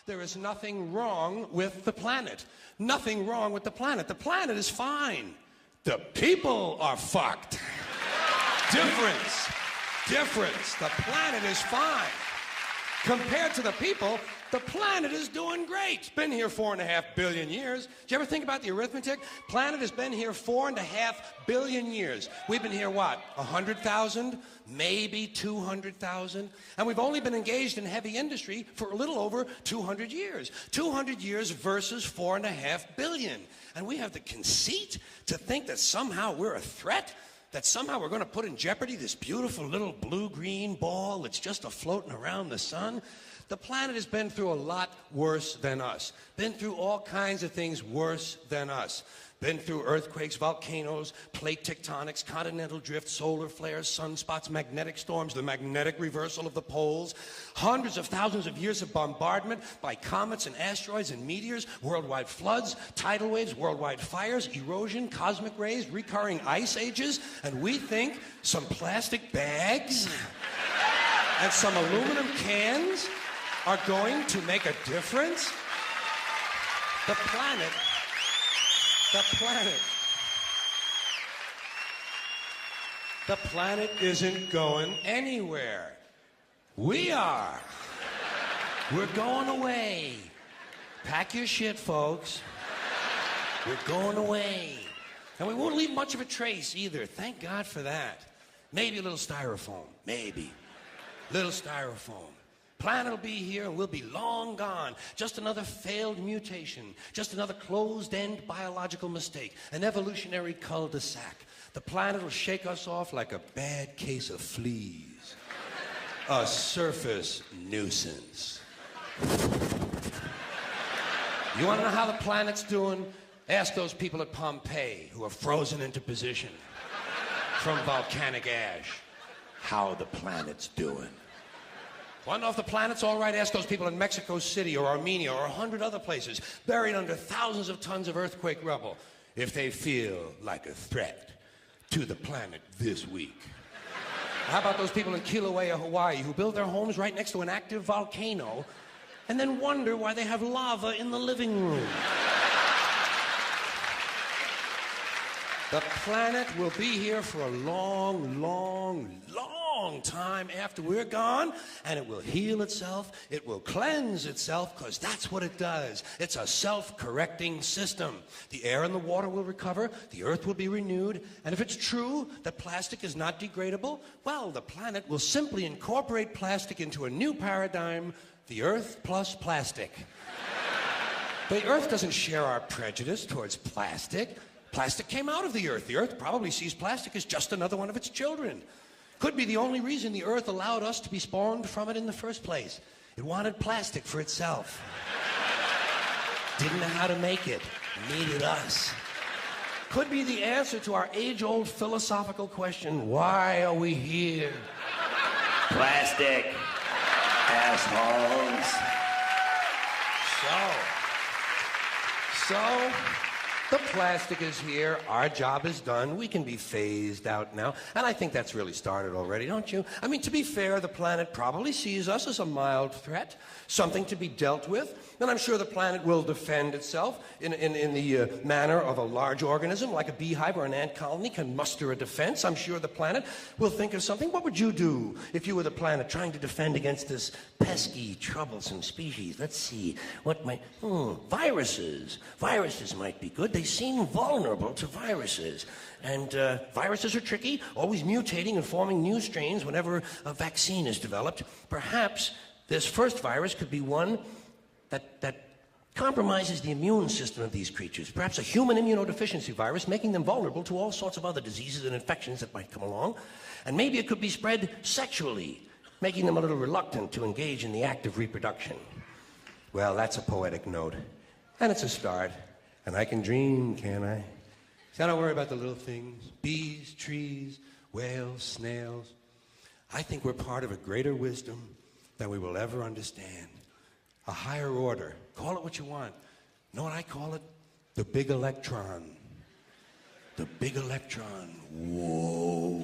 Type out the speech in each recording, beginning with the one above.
There is nothing wrong with the planet. Nothing wrong with the planet. The planet is fine. The people are fucked. Difference. Difference. The planet is fine. Compared to the people, the planet is doing great. It's been here 4.5 billion years. Did you ever think about the arithmetic? Planet has been here 4.5 billion years. We've been here, what, 100,000? Maybe 200,000? And we've only been engaged in heavy industry for a little over 200 years. 200 years versus 4.5 billion. And we have the conceit to think that somehow we're a threat? That somehow we're going to put in jeopardy this beautiful little blue-green ball that's just a-floating around the sun? The planet has been through a lot worse than us. Been through all kinds of things worse than us. Been through earthquakes, volcanoes, plate tectonics, continental drift, solar flares, sunspots, magnetic storms, the magnetic reversal of the poles, hundreds of thousands of years of bombardment by comets and asteroids and meteors, worldwide floods, tidal waves, worldwide fires, erosion, cosmic rays, recurring ice ages, and we think some plastic bags and some aluminum cans are going to make a difference? The planet isn't going anywhere. We are. We're going away. Pack your shit, folks. We're going away. And we won't leave much of a trace either. Thank God for that. Maybe a little styrofoam. Maybe. Little styrofoam. Planet will be here and we'll be long gone. Just another failed mutation. Just another closed-end biological mistake. An evolutionary cul-de-sac. The planet will shake us off like a bad case of fleas. A surface nuisance. You want to know how the planet's doing? Ask those people at Pompeii who are frozen into position from volcanic ash how the planet's doing. Want to know if the planet's all right? Ask those people in Mexico City or Armenia or 100 other places buried under thousands of tons of earthquake rubble if they feel like a threat to the planet this week. How about those people in Kilauea, Hawaii, who build their homes right next to an active volcano and then wonder why they have lava in the living room? The planet will be here for a long, long, long time after we're gone, and it will heal itself, it will cleanse itself, because that's what it does. It's a self-correcting system. The air and the water will recover, the earth will be renewed, and if it's true that plastic is not degradable, well, the planet will simply incorporate plastic into a new paradigm, the earth plus plastic. The earth doesn't share our prejudice towards plastic. Plastic came out of the earth. The earth probably sees plastic as just another one of its children. Could be the only reason the earth allowed us to be spawned from it in the first place. It wanted plastic for itself. Didn't know how to make it. Needed us. Could be the answer to our age-old philosophical question, why are we here? Plastic. Assholes. So, the plastic is here, our job is done, we can be phased out now, and I think that's really started already, don't you? I mean, to be fair, the planet probably sees us as a mild threat, something to be dealt with, and I'm sure the planet will defend itself in the manner of a large organism, like a beehive or an ant colony can muster a defense. I'm sure the planet will think of something. What would you do if you were the planet trying to defend against this pesky, troublesome species? Let's see, what might... viruses. Viruses might be good. They seem vulnerable to viruses. And viruses are tricky, always mutating and forming new strains whenever a vaccine is developed. Perhaps this first virus could be one that compromises the immune system of these creatures. Perhaps a human immunodeficiency virus, making them vulnerable to all sorts of other diseases and infections that might come along. And maybe it could be spread sexually, making them a little reluctant to engage in the act of reproduction. Well, that's a poetic note. And it's a start. And I can dream, can't I? So I don't worry about the little things. Bees, trees, whales, snails. I think we're part of a greater wisdom than we will ever understand. A higher order. Call it what you want. Know what I call it? The big electron. The big electron. Whoa.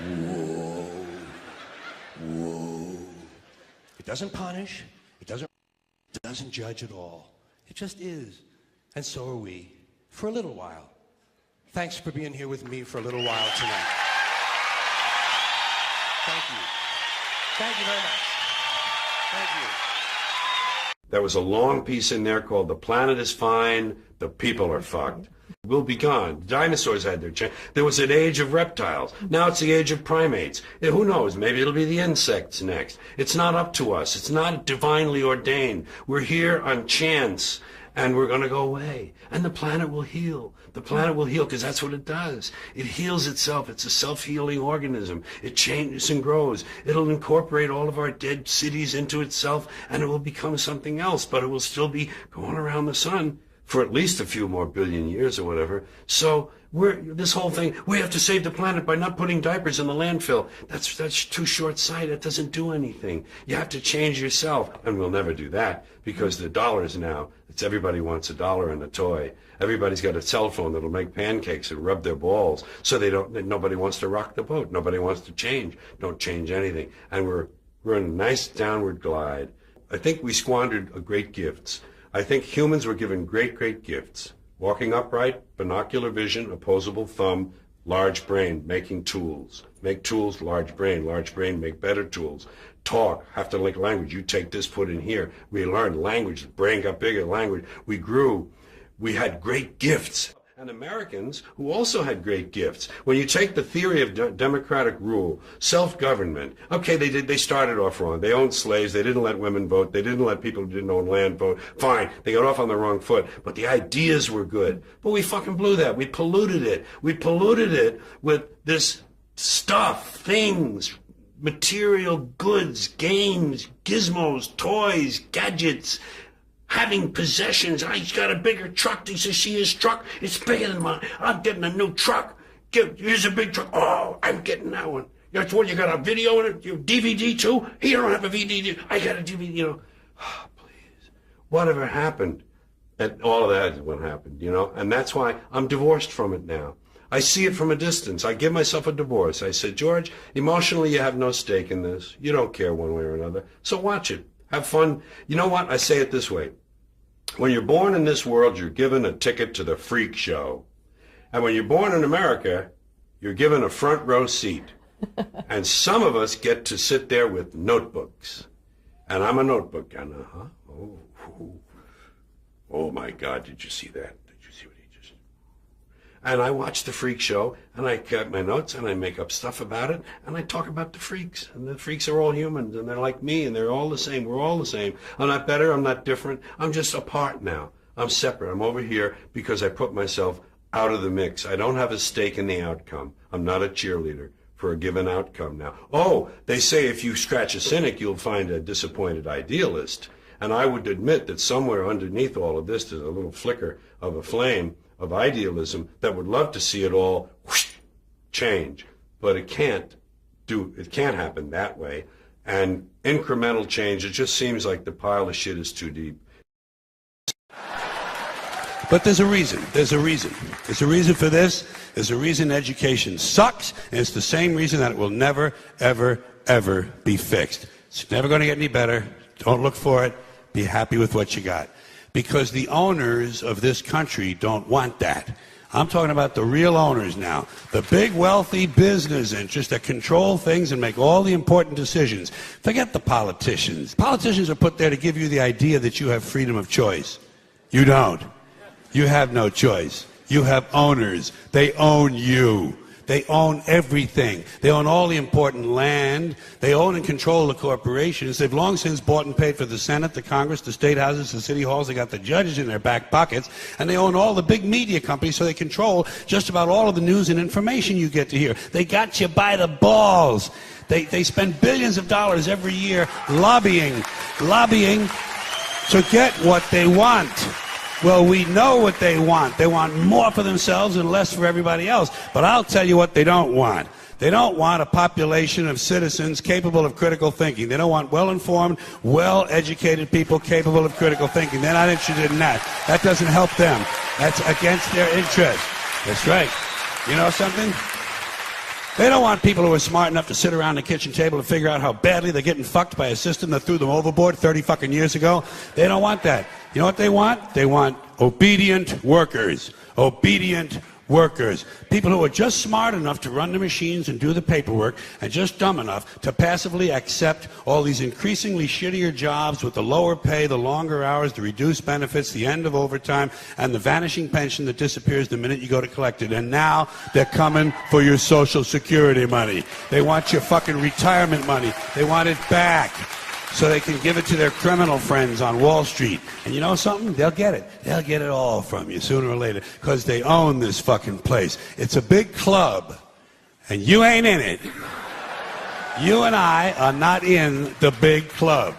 Whoa. Whoa. It doesn't punish. It doesn't... doesn't judge at all. It just is. And so are we, for a little while. Thanks for being here with me for a little while tonight. Thank you. Thank you very much. Thank you. There was a long piece in there called "The Planet is Fine, the People are Fucked." We'll be gone. Dinosaurs had their chance. There was an age of reptiles. Now it's the age of primates. Who knows? Maybe it'll be the insects next. It's not up to us. It's not divinely ordained. We're here on chance, and we're going to go away. And the planet will heal. The planet will heal because that's what it does. It heals itself. It's a self-healing organism. It changes and grows. It'll incorporate all of our dead cities into itself, and it will become something else, but it will still be going around the sun for at least a few more billion years or whatever. So this whole thing, we have to save the planet by not putting diapers in the landfill. That's too short-sighted. It doesn't do anything. You have to change yourself. And we'll never do that because the dollars now, everybody wants $1 and a toy. Everybody's got a cell phone that'll make pancakes and rub their balls. So nobody wants to rock the boat. Nobody wants to change. Don't change anything. And we're in a nice downward glide. I think we squandered great gifts. I think humans were given great, great gifts. Walking upright, binocular vision, opposable thumb, large brain, making tools. Make tools, large brain, make better tools. Talk, have to like language. You take this, put in here. We learned language, the brain got bigger, language. We grew. We had great gifts. And Americans who also had great gifts. When you take the theory of democratic rule, self-government, okay, they started off wrong. They owned slaves. They didn't let women vote. They didn't let people who didn't own land vote. Fine. They got off on the wrong foot. But the ideas were good. But we fucking blew that. We polluted it. We polluted it with this stuff, things, material goods, games, gizmos, toys, gadgets, having possessions. He's got a bigger truck. He says, see his truck? It's bigger than mine. I'm getting a new truck. Here's a big truck. Oh, I'm getting that one. That's what, you got a video in it? Your DVD too? You don't have a DVD. I got a DVD, Oh, please. Whatever happened? And all of that is what happened, And that's why I'm divorced from it now. I see it from a distance. I give myself a divorce. I said, George, emotionally you have no stake in this. You don't care one way or another. So watch it. Have fun. You know what? I say it this way. When you're born in this world, you're given a ticket to the freak show. And when you're born in America, you're given a front row seat. And some of us get to sit there with notebooks. And I'm a notebook guy. Oh my God, did you see that? Did you see what he just... And I watch the freak show, and I cut my notes, and I make up stuff about it, and I talk about the freaks. And the freaks are all humans, and they're like me, and they're all the same. We're all the same. I'm not better. I'm not different. I'm just apart now. I'm separate. I'm over here because I put myself out of the mix. I don't have a stake in the outcome. I'm not a cheerleader for a given outcome now. Oh, they say if you scratch a cynic, you'll find a disappointed idealist. And I would admit that somewhere underneath all of this, there's a little flicker of a flame of idealism that would love to see it all whoosh, change. But it can't happen that way. And incremental change, it just seems like the pile of shit is too deep. But there's a reason. There's a reason. There's a reason for this. There's a reason education sucks, and it's the same reason that it will never, ever, ever be fixed. It's never going to get any better. Don't look for it. Be happy with what you got. Because the owners of this country don't want that. I'm talking about the real owners now. The big, wealthy business interests that control things and make all the important decisions. Forget the politicians. Politicians are put there to give you the idea that you have freedom of choice. You don't. You have no choice. You have owners. They own you. They own everything. They own all the important land. They own and control the corporations. They've long since bought and paid for the Senate, the Congress, the state houses, the city halls. They got the judges in their back pockets. And they own all the big media companies, so they control just about all of the news and information you get to hear. They got you by the balls. They spend billions of dollars every year lobbying to get what they want. Well, we know what they want. They want more for themselves and less for everybody else. But I'll tell you what they don't want. They don't want a population of citizens capable of critical thinking. They don't want well-informed, well-educated people capable of critical thinking. They're not interested in that. That doesn't help them. That's against their interest. That's right. You know something? They don't want people who are smart enough to sit around the kitchen table and figure out how badly they're getting fucked by a system that threw them overboard 30 fucking years ago. They don't want that. You know what they want? They want obedient workers. Obedient workers. People who are just smart enough to run the machines and do the paperwork and just dumb enough to passively accept all these increasingly shittier jobs with the lower pay, the longer hours, the reduced benefits, the end of overtime, and the vanishing pension that disappears the minute you go to collect it. And now they're coming for your Social Security money. They want your fucking retirement money. They want it back so they can give it to their criminal friends on Wall Street. And you know something? They'll get it. They'll get it all from you sooner or later because they own this fucking place. It's a big club, and you ain't in it. You and I are not in the big club.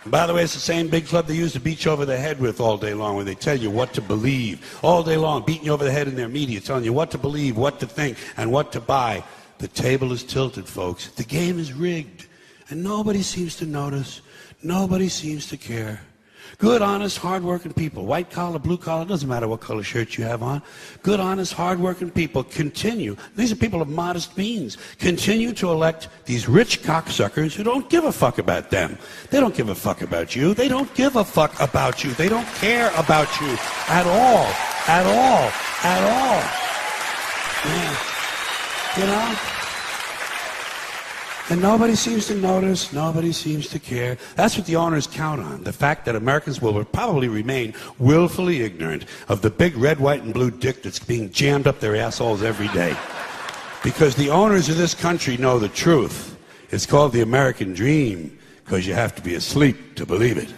And by the way, it's the same big club they use to beat you over the head with all day long, where they tell you what to believe. All day long, beating you over the head in their media, telling you what to believe, what to think, and what to buy. The table is tilted, folks. The game is rigged. And nobody seems to notice. Nobody seems to care. Good, honest, hard-working people, white collar, blue collar, doesn't matter what color shirt you have on. Good, honest, hard-working people continue. These are people of modest means. Continue to elect these rich cocksuckers who don't give a fuck about them. They don't give a fuck about you. They don't give a fuck about you. They don't care about you at all. At all. At all. Yeah. You know? And nobody seems to notice, nobody seems to care. That's what the owners count on, the fact that Americans will probably remain willfully ignorant of the big red, white, and blue dick that's being jammed up their assholes every day. Because the owners of this country know the truth. It's called the American dream, because you have to be asleep to believe it.